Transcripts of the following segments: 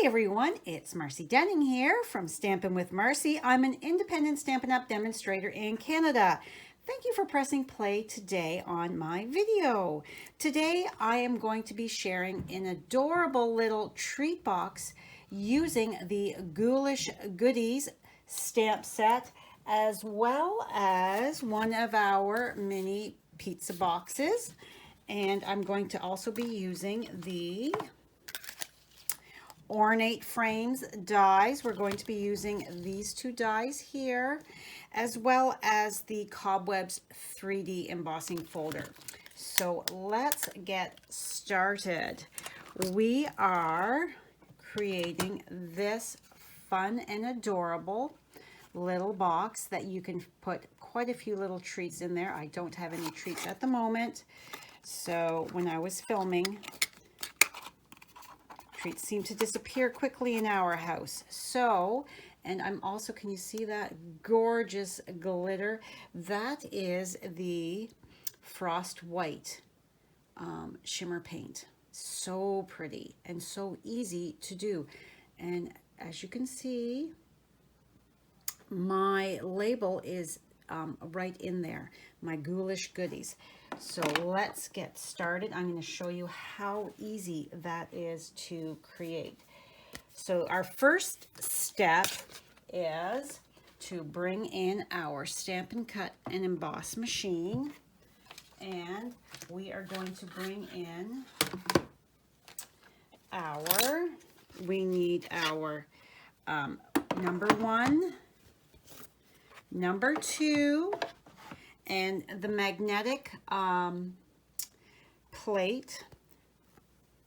Hi everyone, it's Marcy Denning here from Stampin' with Marcy. I'm an independent Stampin' Up! Demonstrator in Canada. Thank you for pressing play today on my video. Today I am going to be sharing an adorable little treat box using the Ghoulish Goodies stamp set, as well as one of our mini pizza boxes. And I'm going to also be using the Ornate Frames dies. We're going to be using these two dies here, as well as the Cobwebs 3D embossing folder. So let's get started. We are creating this fun and adorable little box that you can put quite a few little treats in there. I don't have any treats at the moment, so when I was filming, treats seem to disappear quickly in our house. So, and I'm also, can you see that gorgeous glitter? That is the Frost White shimmer paint. So pretty and so easy to do. And as you can see, my label is right in there, my Ghoulish Goodies. So let's get started. I'm going to show you how easy that is to create. So our first step is to bring in our Stampin' Cut and Emboss machine, and we are going to bring in we need our number 1, number 2, and the magnetic plate.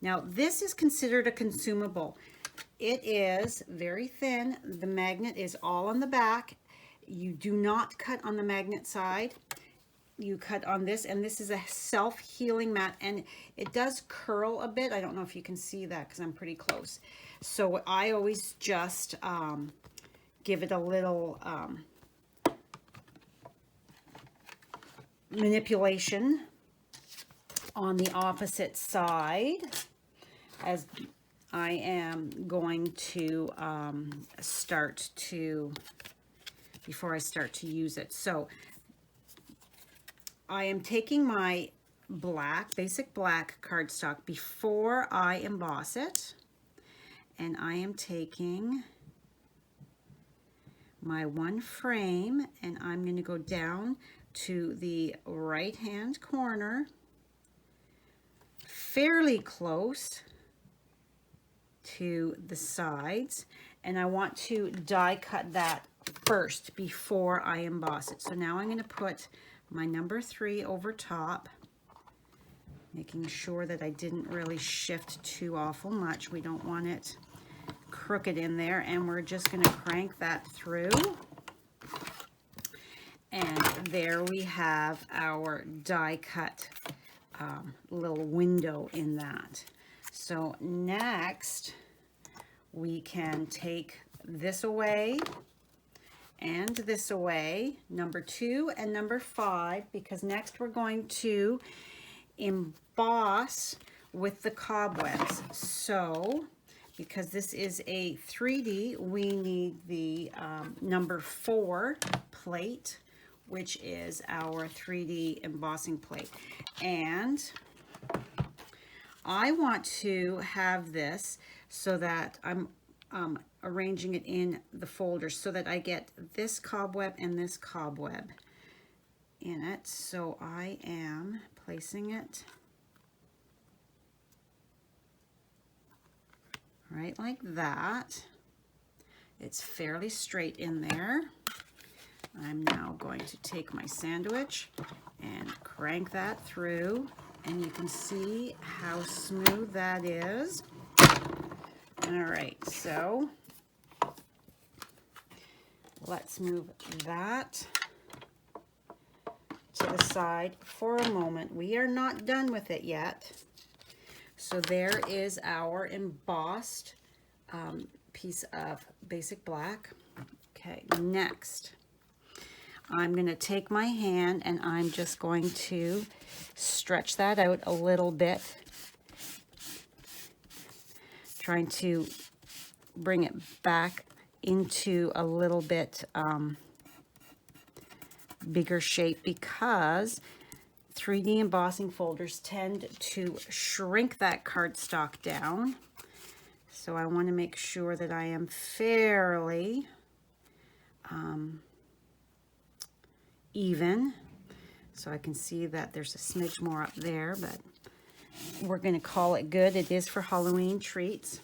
Now this is considered a consumable. It is very thin. The magnet is all on the back. You do not cut on the magnet side. You cut on this, and this is a self-healing mat, and it does curl a bit. I don't know if you can see that because I'm pretty close. So I always just give it a little manipulation on the opposite side as I am going to before I start to use it. So I am taking my basic black cardstock before I emboss it, and I am taking my one frame, and I'm going to go down to the right hand corner, fairly close to the sides, and I want to die cut that first before I emboss it. So now I'm going to put my number 3 over top, making sure that I didn't really shift too awful much. We don't want it crooked in there, and we're just going to crank that through. And there we have our die cut little window in that. So next we can take this away and this away, number 2 and number 5, because next we're going to emboss with the cobwebs. So because this is a 3D, we need the number 4 plate, which is our 3D embossing plate. And I want to have this so that I'm arranging it in the folder so that I get this cobweb and this cobweb in it. So I am placing it right like that. It's fairly straight in there. I'm now going to take my sandwich and crank that through, and you can see how smooth that is. All right, so let's move that to the side for a moment. We are not done with it yet. So there is our embossed piece of basic black. Okay, next I'm going to take my hand and I'm just going to stretch that out a little bit, trying to bring it back into a little bit bigger shape, because 3D embossing folders tend to shrink that cardstock down. So I want to make sure that I am fairly even. So I can see that there's a smidge more up there, but we're going to call it good. It is for Halloween treats.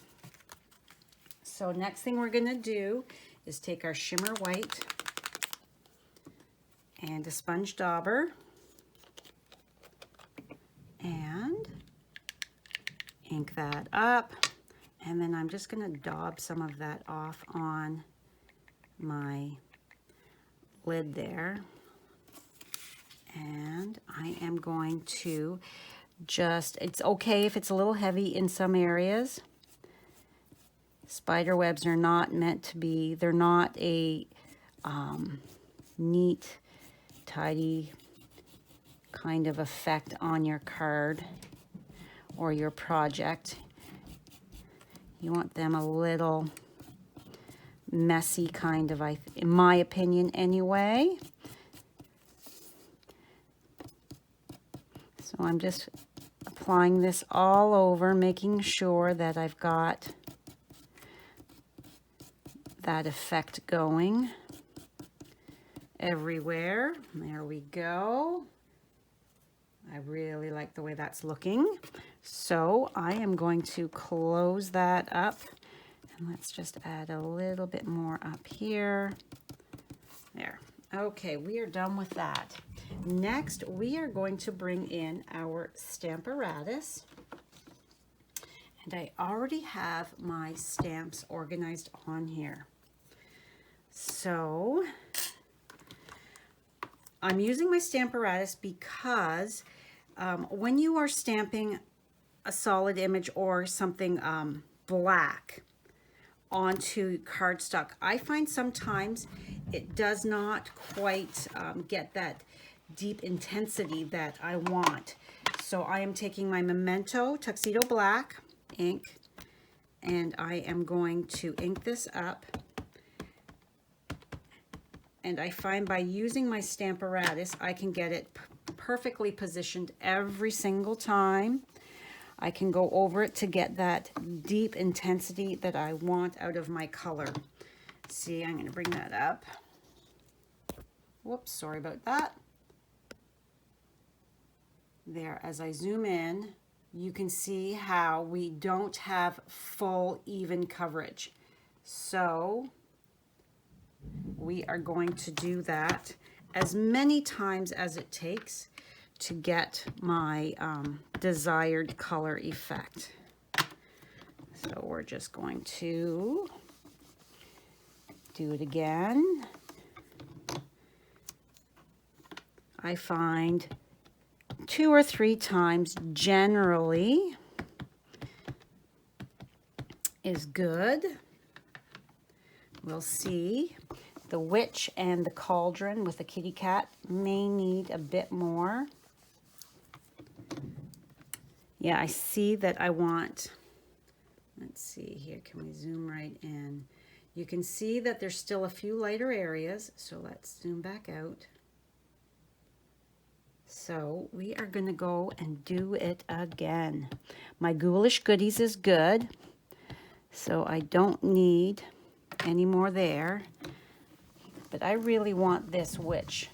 So next thing we're going to do is take our shimmer white and a sponge dauber and ink that up. And then I'm just going to daub some of that off on my lid there. And I am going to just, it's okay if it's a little heavy in some areas. Spider webs are not meant to be, they're not a neat, tidy kind of effect on your card or your project. You want them a little messy kind of, in my opinion anyway. So I'm just applying this all over, making sure that I've got that effect going everywhere. There we go. I really like the way that's looking. So I am going to close that up, and let's just add a little bit more up here. There. Okay, we are done with that. Next, we are going to bring in our Stamparatus. And I already have my stamps organized on here. So I'm using my Stamparatus because when you are stamping a solid image or something black onto cardstock, I find sometimes it does not quite get that deep intensity that I want. So I am taking my Memento Tuxedo Black ink, and I am going to ink this up. And I find by using my Stamparatus, I can get it perfectly positioned every single time. I can go over it to get that deep intensity that I want out of my color. See, I'm going to bring that up. Whoops, sorry about that. There, as I zoom in, you can see how we don't have full even coverage. So we are going to do that as many times as it takes to get my desired color effect. So we're just going to do it again. I find 2 or 3 times generally is good. We'll see. The witch and the cauldron with the kitty cat may need a bit more. Yeah, I see that I want, let's see here, can we zoom right in? You can see that there's still a few lighter areas, so let's zoom back out. So we are going to go and do it again. My Ghoulish Goodies is good, so I don't need any more there. But I really want this witch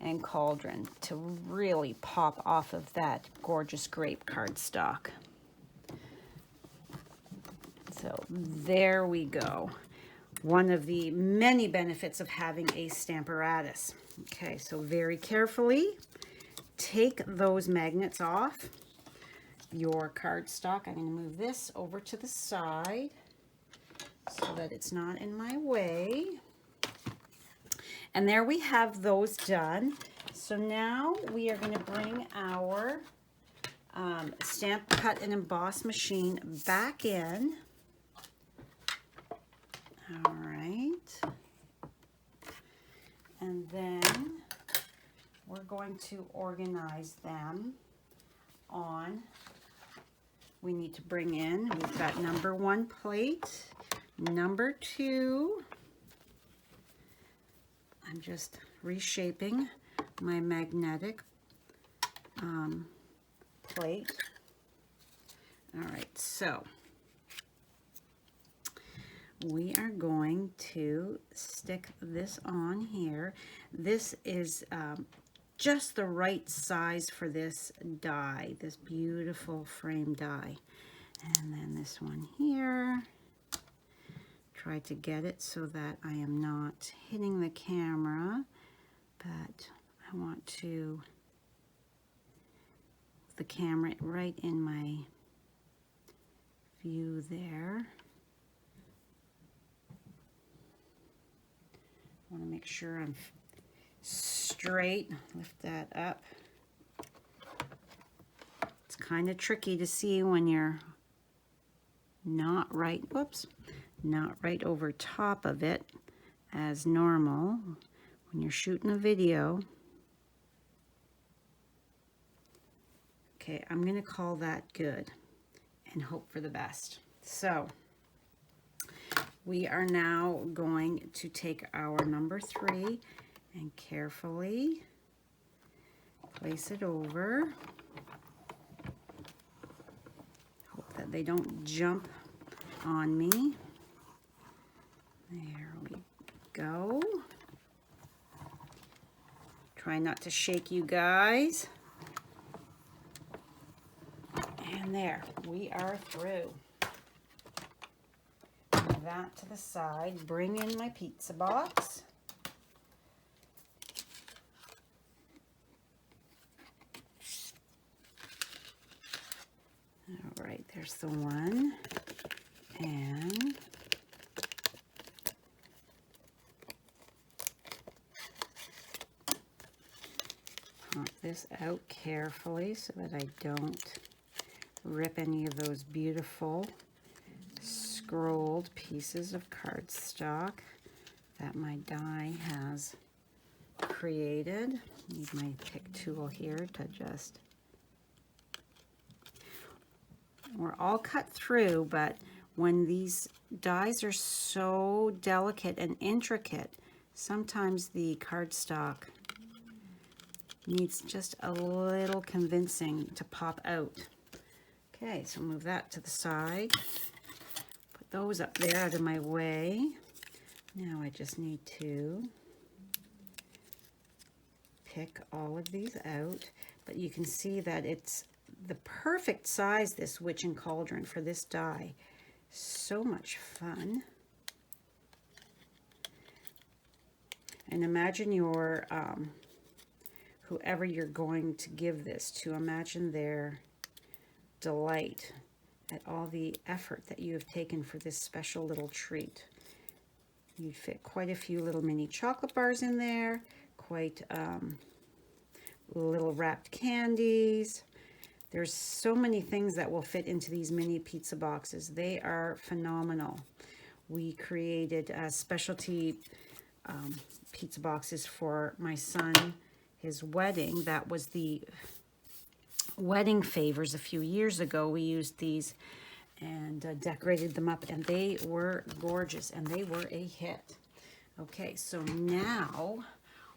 and cauldron to really pop off of that gorgeous grape cardstock. So there we go. One of the many benefits of having a Stamparatus. Okay, so very carefully take those magnets off your cardstock. I'm going to move this over to the side so that it's not in my way. And there we have those done. So now we are going to bring our Stamp, Cut, and Emboss machine back in. All right. And then we're going to organize them on, we need to bring in, we've got number 1 plate, number 2. I'm just reshaping my magnetic plate. All right, so we are going to stick this on here. This is just the right size for this die, this beautiful frame die. And then this one here. Try to get it so that I am not hitting the camera, but I want to the camera right in my view there. I want to make sure I'm straight. Lift that up. It's kind of tricky to see when you're not right, whoops, not right over top of it as normal when you're shooting a video. Okay, I'm going to call that good and hope for the best. So we are now going to take our number 3 and carefully place it over. Hope that they don't jump on me. There we go. Try not to shake, you guys. And there, we are through. Move that to the side. Bring in my pizza box. All right, there's the one. And pop this out carefully so that I don't rip any of those beautiful scrolled pieces of cardstock that my die has created. Need my pick tool here to just... We're all cut through, but when these dies are so delicate and intricate, sometimes the cardstock needs just a little convincing to pop out. Okay, so move that to the side. Put those up there out of my way. Now I just need to pick all of these out, but you can see that it's the perfect size, this witch and cauldron, for this die. So much fun. And imagine your whoever you're going to give this to, imagine their delight at all the effort that you have taken for this special little treat. You'd fit quite a few little mini chocolate bars in there, quite little wrapped candies. There's so many things that will fit into these mini pizza boxes. They are phenomenal. We created specialty pizza boxes for my son, his wedding. That was the wedding favors a few years ago. We used these and decorated them up, and they were gorgeous, and they were a hit. Okay, so now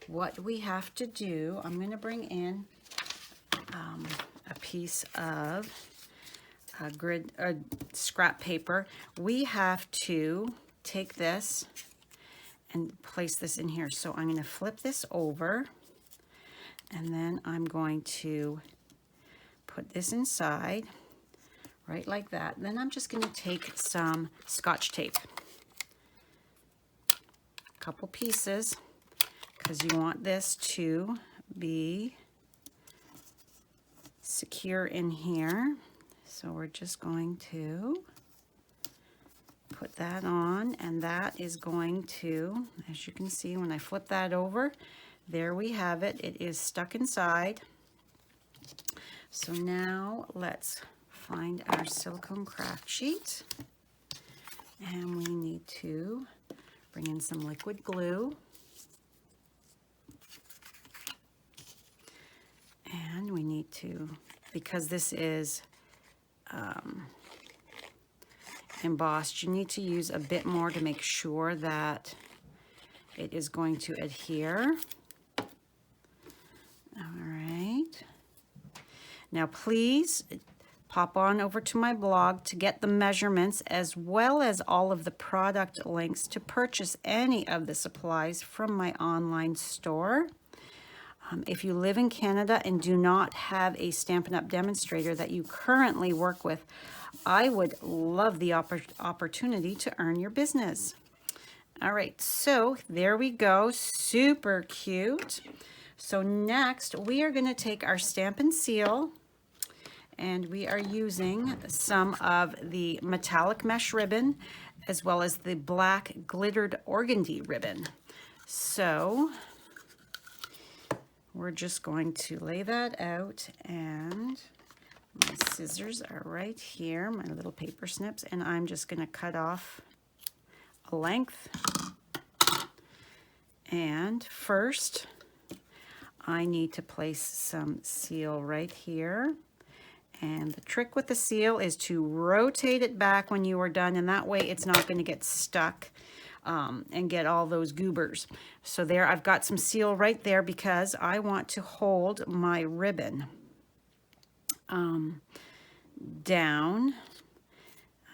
what we have to do, I'm going to bring in a piece of scrap paper. We have to take this and place this in here. So I'm going to flip this over, and then I'm going to put this inside, right like that. Then I'm just going to take some Scotch tape, a couple pieces, because you want this to be secure in here. So we're just going to put that on, and that is going to, as you can see when I flip that over, there we have it. It is stuck inside. So now let's find our silicone craft sheet, and we need to bring in some liquid glue. And we need to, because this is embossed, you need to use a bit more to make sure that it is going to adhere. All right. Now please pop on over to my blog to get the measurements as well as all of the product links to purchase any of the supplies from my online store. If you live in Canada and do not have a Stampin' Up! Demonstrator that you currently work with, I would love the opportunity to earn your business. All right, so there we go, super cute. So next, we are going to take our Stampin' Seal, and we are using some of the metallic mesh ribbon as well as the black glittered organdy ribbon. So we're just going to lay that out, and my scissors are right here, my little paper snips, and I'm just going to cut off a length. And first, I need to place some seal right here. And the trick with the seal is to rotate it back when you are done, and that way it's not going to get stuck and get all those goobers. So there, I've got some seal right there because I want to hold my ribbon down.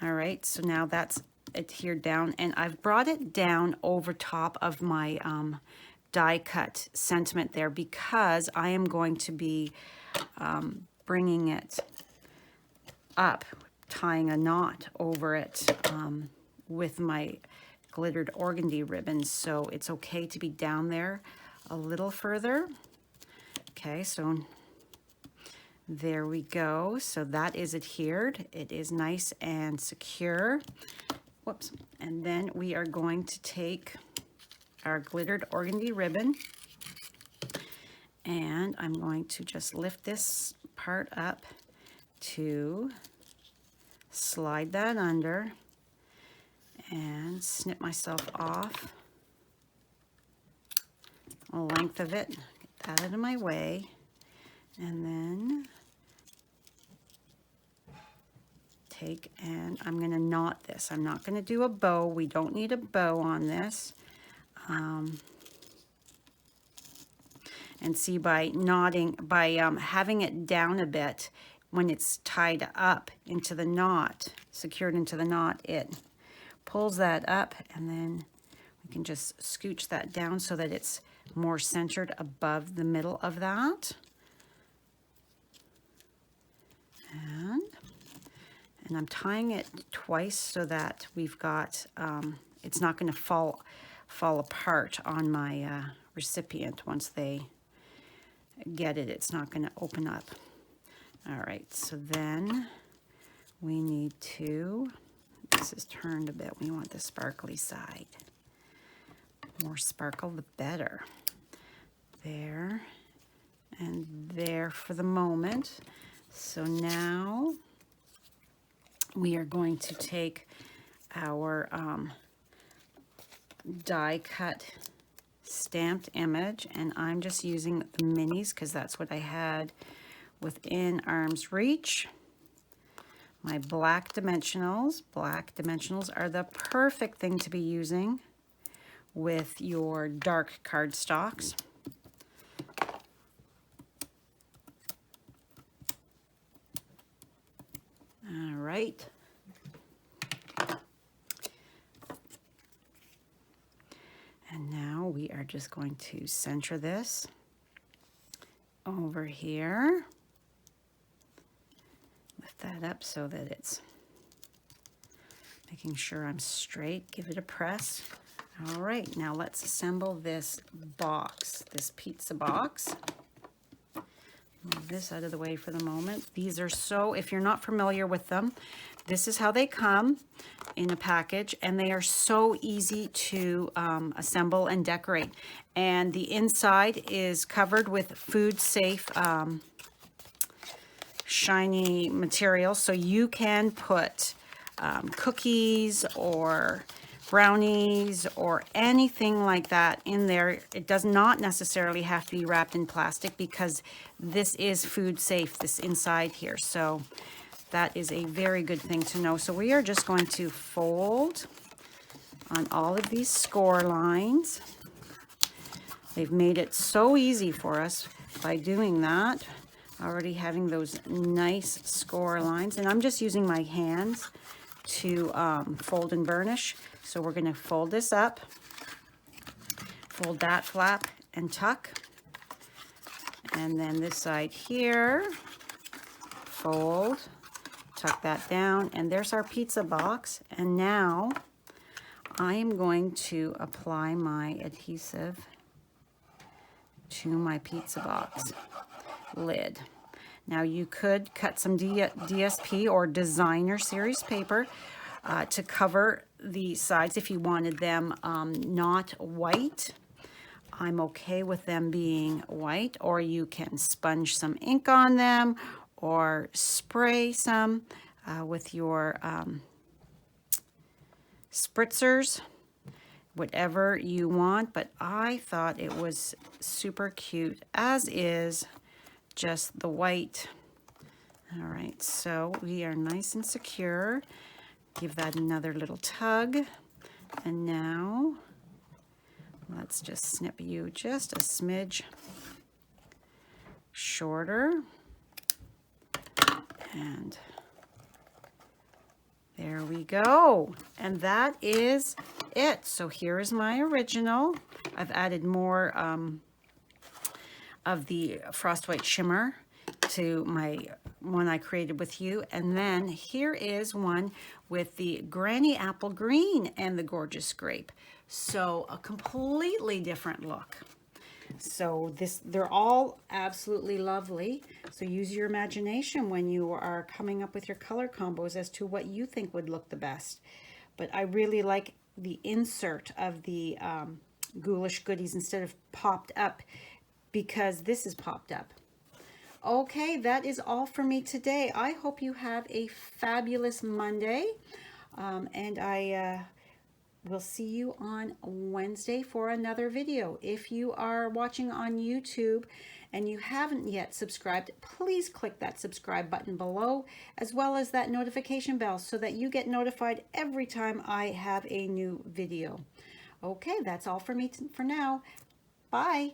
All right, so now that's adhered down, and I've brought it down over top of my die cut sentiment there because I am going to be bringing it up, tying a knot over it with my glittered organdy ribbon, so it's okay to be down there a little further. Okay, so there we go. So that is adhered. It is nice and secure. Whoops. And then we are going to take our glittered organdy ribbon, and I'm going to just lift this part up to slide that under and snip myself off a length of it, get that out of my way, and then take, and I'm going to knot this. I'm not going to do a bow. We don't need a bow on this. And see, by knotting, by having it down a bit, when it's tied up into the knot, secured into the knot, it pulls that up, and then we can just scooch that down so that it's more centered above the middle of that. And I'm tying it twice so that we've got, it's not going to fall apart on my recipient once they get it. It's not going to open up. All right, so then we need to, this is turned a bit, we want the sparkly side. More sparkle, the better. There and there for the moment. So now we are going to take our die cut stamped image, and I'm just using the minis because that's what I had within arm's reach. My black dimensionals. Black dimensionals are the perfect thing to be using with your dark cardstocks. All right. And now we are just going to center this over here. Lift that up so that it's making sure I'm straight. Give it a press. All right, now let's assemble this box, this pizza box. Move this out of the way for the moment. These are so, if you're not familiar with them, this is how they come in a package, and they are so easy to assemble and decorate. And the inside is covered with food safe shiny material, so you can put cookies or brownies or anything like that in there. It does not necessarily have to be wrapped in plastic because this is food safe, this inside here. So That is a very good thing to know. So we are just going to fold on all of these score lines. They've made it so easy for us by doing that, already having those nice score lines. And I'm just using my hands to fold and burnish. So we're going to fold this up, fold that flap and tuck. And then this side here, fold, tuck that down, and there's our pizza box. And now I am going to apply my adhesive to my pizza box lid. Now you could cut some DSP or designer series paper to cover the sides if you wanted them not white. I'm okay with them being white, or you can sponge some ink on them or spray some with your spritzers, whatever you want. But I thought it was super cute, as is just the white. All right, so we are nice and secure. Give that another little tug. And now let's just snip you just a smidge shorter. And there we go. And that is it. So here is my original. I've added more of the Frost White Shimmer to my one I created with you. And then here is one with the Granny Apple Green and the Gorgeous Grape. So a completely different look. So they're all absolutely lovely. So use your imagination when you are coming up with your color combos as to what you think would look the best. But I really like the insert of the Ghoulish goodies instead of popped up, because this is popped up. Okay, that is all for me today. I hope you have a fabulous Monday, and I will see you on Wednesday for another video. If you are watching on YouTube and you haven't yet subscribed, please click that subscribe button below, as well as that notification bell, so that you get notified every time I have a new video. Okay, that's all for me for now. Bye.